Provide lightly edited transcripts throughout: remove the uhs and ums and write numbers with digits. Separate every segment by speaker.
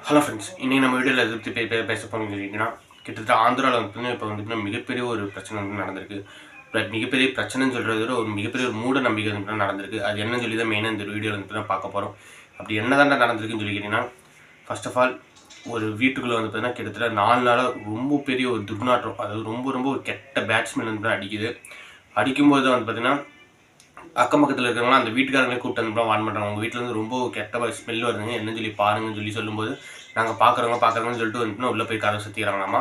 Speaker 1: Hello friends, இன்றைக்கி நம்ம வீடியோவில் எதை பற்றி பேச போகணும்னு சொல்லிங்கன்னா, கிட்டத்தட்ட ஆந்திராவில் இப்போ மிகப்பெரிய ஒரு பிரச்சனை நடந்திருக்கு. மிகப்பெரிய பிரச்சனைன்னு சொல்கிறத விட ஒரு மிகப்பெரிய ஒரு மூட நம்பிக்கை நடந்திருக்கு. அது என்னன்னு சொல்லி தான் மெயினாக இந்த வீடியோவில் தான் பார்க்க போகிறோம். அப்படி என்ன தான் நடந்திருக்குன்னு சொல்லி கேட்டிங்கன்னா, ஃபர்ஸ்ட் ஆஃப் ஆல் ஒரு வீட்டுக்குள்ளே பார்த்தீங்கன்னா கிட்டத்தட்ட 4 நாளாக ரொம்ப பெரிய ஒரு துர்நாற்றம், அதாவது ரொம்ப ஒரு கெட்ட பேட்ஸ்மேன் அடிக்குது. அடிக்கும்போது பார்த்தீங்கன்னா அக்கம் பக்கத்தில் இருக்கிறவங்களாம் அந்த வீட்டுக்காரங்களே கூப்பிட்டு வந்து வான் பண்ணுறாங்க. உங்கள் வீட்டிலேருந்து ரொம்ப கெட்ட ஸ்மெல் வருதுங்க, என்னன்னு சொல்லி பாருங்கன்னு சொல்லி சொல்லும்போது, நாங்கள் பார்க்குறோங்கன்னு சொல்லிட்டு வந்துட்டுனா உள்ளே போய் கதை சுற்றிக்கிறாங்களாமா.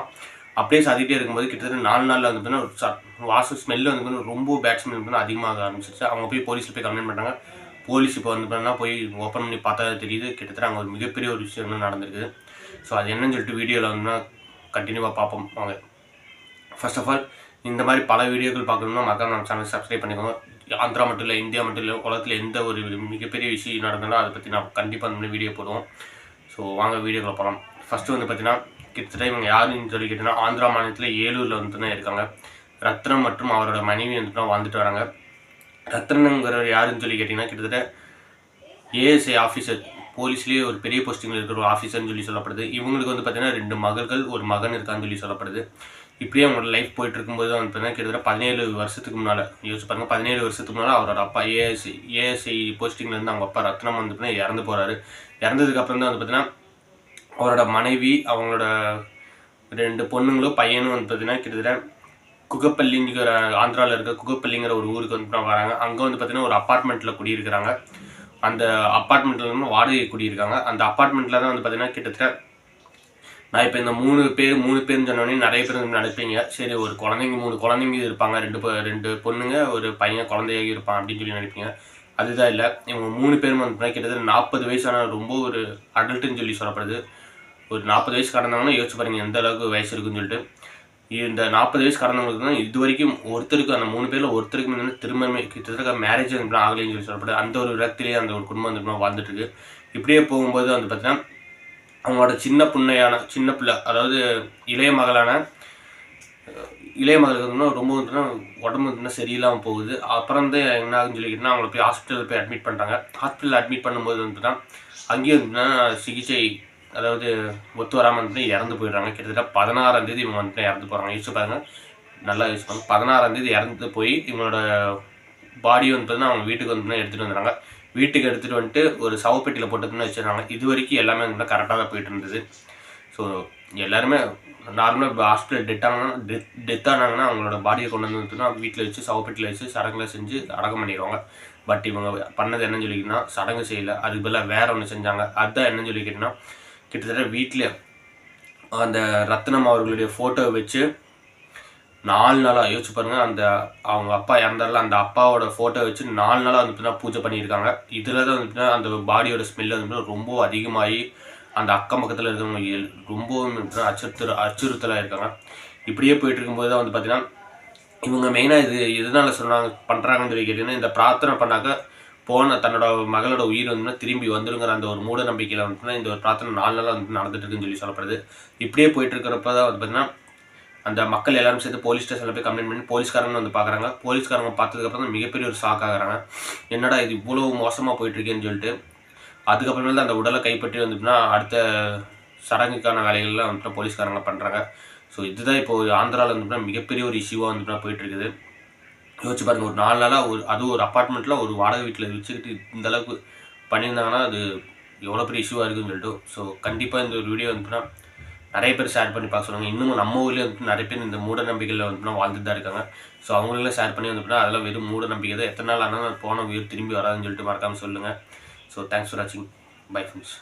Speaker 1: அப்படியே சாதிக்கிட்டே இருக்கும்போது கிட்டத்தட்ட 4 நாளில் பார்த்தீங்கன்னா ஒரு ஸ்மெல்லு ரொம்ப பேட்ஸ்மேன் அதிகமாக ஆரம்பிச்சிருச்சு. அவங்க போய் போலீஸில் போய் கம்ப்ளைண்ட் பண்ணுறாங்க. போலீஸ் இப்போ போய் ஓப்பன் பண்ணி பார்த்தா தெரியுது, கிட்டத்தட்ட அங்கே ஒரு மிகப்பெரிய ஒரு விஷயம் நடந்திருக்குது. ஸோ அது என்னன்னு சொல்லிட்டு வீடியோவில் கண்டினியூவாக பார்ப்போம் வாங்க. ஃபர்ஸ்ட் ஆஃப் ஆல் இந்த மாதிரி பல வீடியோக்கள் பார்க்கணும்னா மக்கள் நம்ம சேனல் சப்ஸ்கிரைப் பண்ணிக்கோங்க. ஆந்திரா மட்டும் இல்லை, இந்தியா மட்டும் இல்லை, உலகத்தில் எந்த ஒரு மிகப்பெரிய விஷயம் நடந்தாலும் அதை பற்றி நான் கண்டிப்பாக அந்த வீடியோ போடுவோம். ஸோ வாங்க வீடியோக்களை போகலாம். ஃபஸ்ட்டு பார்த்தீங்கன்னா கிட்டத்தட்ட இவங்க யாருன்னு சொல்லி கேட்டிங்கன்னா, ஆந்திரா மாநிலத்தில் ஏலூரில் தான் இருக்காங்க. ரத்னம் மற்றும் அவரோட மனைவி வாழ்ந்துட்டு வராங்க. ரத்னங்கிறவர் யாருன்னு சொல்லி கேட்டிங்கன்னா, கிட்டத்தட்ட ஏஎஸ்ஐ ஆஃபீஸர், போலீஸ்லேயே ஒரு பெரிய போஸ்டிங்கில் இருக்கிற ஒரு ஆஃபீஸர்னு சொல்லி சொல்லப்படுது. இவங்களுக்கு பார்த்தீங்கன்னா 2 மகள்கள், ஒரு மகன் இருக்கான்னு சொல்லி சொல்லப்படுது. இப்படியே அவங்களோட லைஃப் போயிட்டு இருக்கும்போது பார்த்தீங்கன்னா கிட்டத்தட்ட 17 வருஷத்துக்கு முன்னால் யோசிச்சு பாருங்கள். 17 வருஷத்துக்கு முன்னால் அவரோட அப்பா ஏஎஸ்ஐ போஸ்டிங்லேருந்து அவங்க அப்பா ரத்னம் இறந்து போகிறாரு. இறந்ததுக்கப்புறம் தான் பார்த்தீங்கன்னா அவரோட மனைவி, அவங்களோட 2 பொண்ணுங்களும் பையனும் பார்த்தீங்கன்னா கிட்டத்தட்ட குகப்பள்ளிங்கிற ஆந்திராவில் இருக்க குகப்பள்ளிங்கிற ஒரு ஊருக்கு வராங்க. அங்கே பார்த்தீங்கன்னா ஒரு அப்பார்ட்மெண்ட்டில் குடியிருக்கிறாங்க. அந்த அப்பார்ட்மெண்ட்டில் வாடகை குடியிருக்காங்க. அந்த அப்பார்ட்மெண்ட்டில் தான் பார்த்தீங்கன்னா கிட்டத்தட்ட நான் இப்போ இந்த 3 பேர்னு சொன்னோடனே நிறைய பேர் நினைப்பீங்க, சரி ஒரு குழந்தைங்க 3 குழந்தைங்க இருப்பாங்க, 2 பொண்ணுங்க ஒரு பையன் குழந்தையாக இருப்பான் அப்படின்னு சொல்லி நினைப்பீங்க. அதுதான் இல்லை. இவங்க 3 பேரும் கிட்டத்தட்ட 40 வயசான ரொம்ப ஒரு அடல்ட்டுன்னு சொல்லி சொல்லப்படுது. ஒரு 40 வயசு கடந்தவங்கன்னா யோசிச்சு பாருங்கள் எந்த அளவுக்கு வயசு இருக்குன்னு சொல்லிட்டு. இந்த 40 வயசு கடந்தவங்களுக்கு தான் இது வரைக்கும் ஒருத்தருக்கு, அந்த 3 பேரில் ஒருத்தருக்கு திரும்பமே கிட்டத்தட்ட மேரேஜ் ஆகலைன்னு சொல்லி சொல்லப்படுது. அந்த ஒரு விதத்திலேயே அந்த ஒரு குடும்பம் வாழ்ந்துட்டு இருக்கு. இப்படியே போகும்போது பார்த்தீங்கன்னா அவங்களோட சின்ன பிள்ளை, அதாவது இளைய மகளுக்கு ரொம்ப உடம்பு சரியில்லாமல் போகுது. அப்புறம் என்ன ஆகுதுன்னு சொல்லிக்கிட்டா அவங்கள போய் ஹாஸ்பிட்டலில் போய் அட்மிட் பண்ணுறாங்க. ஹாஸ்பிட்டலில் அட்மிட் பண்ணும்போது அங்கேயும் சிகிச்சை, அதாவது ஒத்து வராமல் இறந்து போயிடுறாங்க. கிட்டத்தட்ட 16ஆம் தேதி இவங்க இறந்து போகிறாங்க. யோசிச்சு பாருங்க, நல்லா யோசிச்சு பாருங்க. 16ஆம் தேதி இறந்து போய் இவங்களோட பாடி அவங்க வீட்டுக்கு எடுத்துகிட்டு வந்துடுறாங்க. வீட்டுக்கு எடுத்துகிட்டு வந்துட்டு ஒரு சவப்பெட்டியில் போட்டு வச்சுருக்காங்க. இது வரைக்கும் எல்லாமே கரெக்டாக தான் போயிட்டு இருந்தது. ஸோ எல்லாருமே நார்மலாக ஹாஸ்பிட்டல் டெத் ஆனாங்கன்னா அவங்களோட பாடியை கொண்டு வந்துட்டுனா வீட்டில் வச்சு சவப்பெட்டியில் வச்சு சடங்குல செஞ்சு அடக்கம் பண்ணிடுவாங்க. பட் இவங்க பண்ணது என்னன்னு சொல்லிக்கிட்டீங்கன்னா, சடங்கு செய்யலை, அதுக்கு பதிலாக வேறு ஒன்று செஞ்சாங்க. அதுதான் என்னன்னு சொல்லிக்கிட்டிங்கன்னா, கிட்டத்தட்ட வீட்டில் அந்த ரத்னம் அவர்களுடைய ஃபோட்டோவை வச்சு 4 நாளாக யோசிச்சு பாருங்கள். அவங்க அப்பா இறந்தாரில் அந்த அப்பாவோட ஃபோட்டோ வச்சு 4 நாளாக பூஜை பண்ணியிருக்காங்க. இதில் தான் அந்த பாடியோட ஸ்மெல்லு ரொம்ப அதிகமாகி அந்த அக்கம் பக்கத்தில் இருக்கிறவங்க ரொம்பவும் அச்சுறுத்தலாக இருக்காங்க. இப்படியே போயிட்டு இருக்கும்போது தான் பார்த்தீங்கன்னா இவங்க மெயினாக எதனால பண்ணுறாங்கன்னு சொல்லி கேட்டிங்கன்னா, இந்த பிரார்த்தனை பண்ணாக்க தன்னோட மகளோட உயிர் திரும்பி வந்துடுங்கிற அந்த ஒரு மூட நம்பிக்கையில் இந்த ஒரு பிரார்த்தனை 4 நாளாக நடந்துட்டு இருக்குன்னு சொல்லி சொல்லப்படுது. இப்படியே போயிட்டு இருக்கிறப்ப தான் பார்த்தீங்கன்னா அந்த மக்கள் எல்லாரும் சேர்ந்து போலீஸ் ஸ்டேஷனில் போய் கம்ப்ளைண்ட் பண்ணி போலீஸ்காரங்க பார்க்குறாங்க. போலீஸ்காரங்க பார்த்ததுக்கப்புறம் தான் மிகப்பெரிய ஒரு ஷாக் ஆகுறாங்க. என்னடா இது இவ்வளோ மோசமாக போயிட்டுருக்கேன்னு சொல்லிட்டு அதுக்கப்புறமே தான் அந்த உடலை கைப்பற்றி அடுத்த சடங்குக்கான வேலைகள்லாம் போலீஸ்காரங்க பண்ணுறாங்க. ஸோ இதுதான் இப்போ ஆந்திராவில் மிகப்பெரிய ஒரு இஷ்யூவாக போயிட்டுருக்குது. யோசிச்சு பாருங்கள், ஒரு 4 நாளாக ஒரு அப்பார்ட்மெண்ட்டில் ஒரு வாடகை வீட்டில் வச்சுக்கிட்டு இந்தளவுக்கு பண்ணியிருந்தாங்கன்னா அது எவ்வளோ பெரிய இஷ்யூவாக இருக்குதுன்னு சொல்லிட்டு. ஸோ கண்டிப்பாக இந்த ஒரு வீடியோ நிறைய பேர் ஷேர் பண்ணி பார்க்க சொல்லுவாங்க. இன்னும் நம்ம ஊர்லேயே நிறைய பேர் இந்த மூட நம்பிக்கையில் வாழ்ந்துட்டு தான் இருக்காங்க. ஸோ அவங்களெல்லாம் ஷேர் பண்ணி அதெல்லாம் வெறும் மூட நம்பிக்கை தான். எத்தனை நாள் ஆனாலும் போன உயிர் திரும்பி வராதுன்னு சொல்லிட்டு மறக்காமல் சொல்லுங்கள். ஸோ தேங்க்ஸ் ஃபார் வாட்சிங். Bye friends.